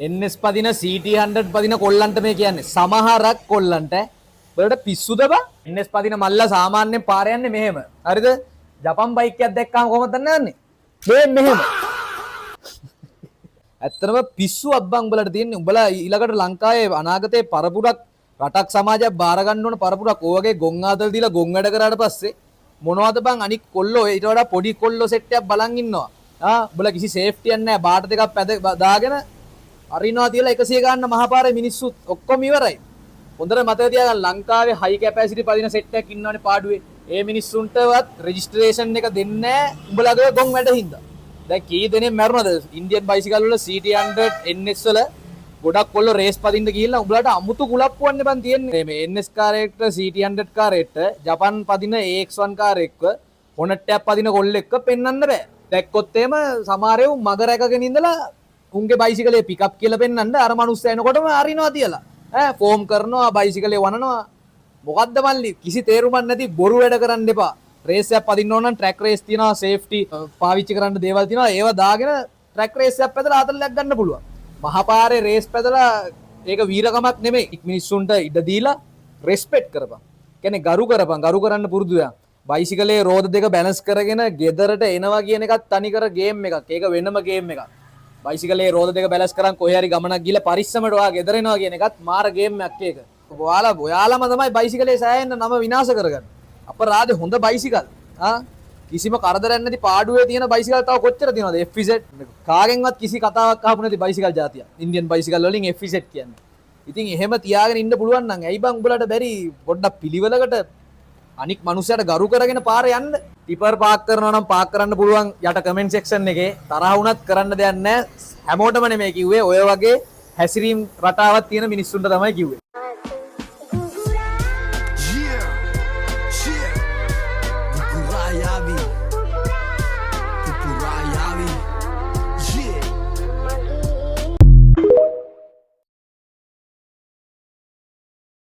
NS පදින CT100 පදින කොල්ලන්ට මේ කියන්නේ සමහරක් කොල්ලන්ට වලට පිස්සුද බා NS පදින මල්ලා සාමාන්‍යයෙන් පාර යන්නේ මෙහෙම හරිද ජපන් බයික් එකක් දැක්කම කොහොමද යන්නේ මෙහෙම ඇත්තටම පිස්සු අබ්බන් උඹලට තියෙන්නේ උඹලා ඊළඟට ලංකාවේ අනාගතේ පරපුරක් රටක් සමාජයක් බාර ගන්න ඕන පරපුරක් ඕවගේ ගොන් ආතල් දීලා ගොන් වැඩ කරාට පස්සේ මොනවද බං අනික් කොල්ලෝ ඊට වඩා පොඩි කොල්ලෝ සෙට් එකක් බලන් ඉන්නවා උඹලා කිසි සේෆ්ටියක් නැහැ බාට දෙකක් පැද දාගෙන අරිනවා තියලා 100 ගන්න මහපාරේ මිනිස්සුත් ඔක්කොම ඉවරයි හොඳට මතක තියාගන්න ලංකාවේ හයි කැපැසිටි පදින සෙට් එකක් ඉන්නවනේ පාඩුවේ ඒ මිනිස්සුන්ටවත් රෙජිස්ට්‍රේෂන් එක දෙන්නේ නැහැ උඹලාගේ ගොන් වැඩ හින්දා දැන් කී දෙනෙක් මැරුණාද ඉන්දියන් බයිසිකල් වල CT100 NS වල ගොඩක් කොල්ලෝ රේස් පදින්න ගිහිල්ලා උඹලාට අමුතු කුලප්පුවන්නේ බන් තියෙන්නේ මේ NS කාරේට CT100 කාරේට ජපන් පදින AX1 කාරේක්ව හොනට් එකක් පදින කොල්ලෙක්ව පෙන්වන්න බෑ දැක්කොත් එහෙම සමහරව මග රැකගෙන ඉඳලා උන්ගේ බයිසිකලේ පිකප් කියලා පෙන්වන්න අර මනුස්සයා එනකොටම අරිනවා තියලා ෆෝම් කරනවා බයිසිකලේ වනනවා මොකද්ද මල්ලි කිසි තේරුමක් නැති බොරු වැඩ කරන්න එපා රේස් එකක් පදින්න ඕන නම් ට්‍රැක් රේස් තියෙනවා සේෆ්ටි පාවිච්චි කරන්න දේවල් තියෙනවා ඒවා දාගෙන ට්‍රැක් රේස් එකක් පැදලා ආතල්ලයක් ගන්න පුළුවන් මහපාරේ රේස් පැදලා ඒක වීරකමක් නෙමෙයි මිනිස්සුන්ට ඉඩ දීලා රෙස්පෙක්ට් කරපන් කියන්නේ ගරු කරන්න පුරුදු වෙනවා බයිසිකලේ රෝද දෙක බැලන්ස් කරගෙන ගෙදරට එනවා කියන එකත් තනිකර ගේම් එකක් ඒක වෙනම ගේම් එකක් බයිසිකලේ රෝද දෙක බැලන්ස් කරන් කොහේ හරි ගමනක් ගිහලා පරිස්සමට ඔයා ගෙදර එනවා කියන එකත් මාර ගේම් එකක් ඒක ඔයාලම තමයි බයිසිකලේ සෑහෙන්න නම විනාශ කරගන්නේ අපරාධේ හොඳ බයිසිකල් කිසිම කරදරයක් නැති පාඩුවේ තියෙන බයිසිකල් තව කොච්චර තියෙනවද FZ කාගෙන්වත් කිසි කතාවක් අහපු නැති බයිසිකල් జాතිය ඉන්දියන් බයිසිකල් වලින් FZ කියන්නේ ඉතින් එහෙම තියාගෙන ඉන්න පුළුවන් නම් ඇයි බං උඹලට බැරි පොඩ්ඩක් පිළිවෙලකට අනික් මනුස්සයට ගරු කරගෙන පාරේ යන්න ටිපර් පාක් කරනවා නම් පාක් කරන්න පුළුවන් යට කමෙන්ට් සෙක්ෂන් එකේ තරහ වුණත් කරන්න දෙයක් නැහැ හැමෝටම නෙමෙයි කිව්වේ ඔය වගේ හැසිරීම් රටාවක් තියෙන මිනිස්සුන්ට තමයි කිව්වේ Yavi